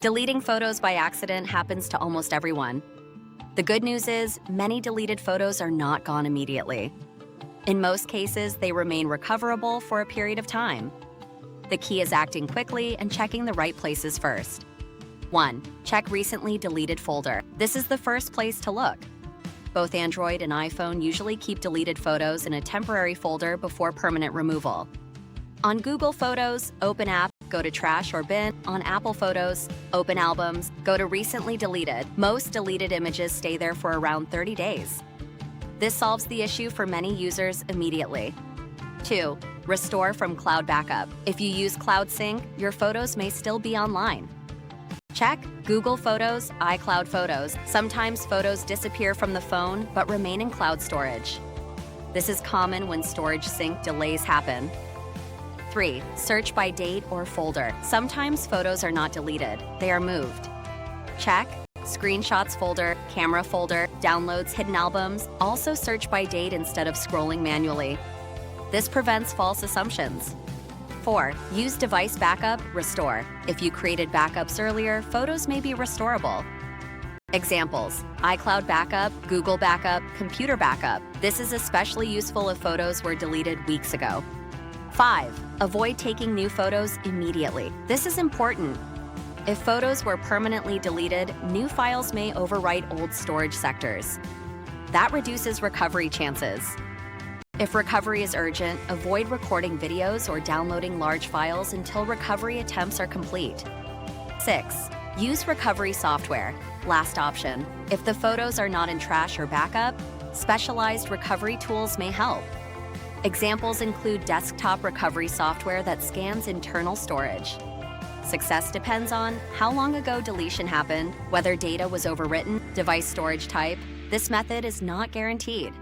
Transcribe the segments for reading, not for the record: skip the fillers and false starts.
Deleting photos by accident happens to almost everyone. The good news is, many deleted photos are not gone immediately. In most cases, they remain recoverable for a period of time. The key is acting quickly and checking the right places first. 1. Check recently deleted folder. This is the first place to look. Both Android and iPhone usually keep deleted photos in a temporary folder before permanent removal. On Google Photos, open App, go to Trash or Bin. On Apple Photos, open Albums, go to Recently Deleted. Most deleted images stay there for around 30 days. This solves the issue for many users immediately. 2. Restore from cloud backup. If you use Cloud Sync, your photos may still be online. Check Google Photos, iCloud Photos. Sometimes photos disappear from the phone but remain in cloud storage. This is common when storage sync delays happen. 3. Search by date or folder. Sometimes photos are not deleted, they are moved. Check Screenshots folder, Camera folder, Downloads, Hidden albums. Also search by date instead of scrolling manually. This prevents false assumptions. 4. Use Device Backup, Restore. If you created backups earlier, photos may be restorable. Examples: iCloud Backup, Google Backup, Computer Backup. This is especially useful if photos were deleted weeks ago. 5. Avoid taking new photos immediately. This is important. If photos were permanently deleted, new files may overwrite old storage sectors. That reduces recovery chances. If recovery is urgent, avoid recording videos or downloading large files until recovery attempts are complete. 6. Use recovery software. Last option. If the photos are not in trash or backup, specialized recovery tools may help. Examples include desktop recovery software that scans internal storage. Success depends on how long ago deletion happened, whether data was overwritten, device storage type. This method is not guaranteed.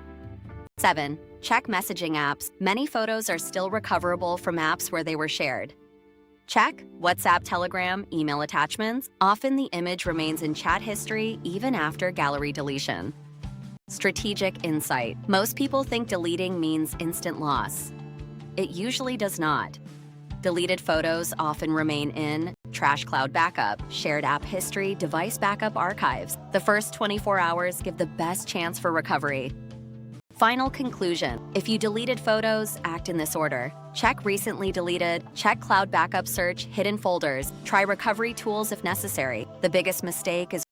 7. Check messaging apps. Many photos are still recoverable from apps where they were shared. Check WhatsApp, Telegram, email attachments. Often the image remains in chat history even after gallery deletion. Strategic insight. Most people think deleting means instant loss. It usually does not. Deleted photos often remain in Trash Cloud Backup, Shared App History, Device Backup Archives. The first 24 hours give the best chance for recovery. Final conclusion. If you deleted photos, act in this order. Check Recently Deleted, check Cloud Backup Search, Hidden Folders, try recovery tools if necessary. The biggest mistake is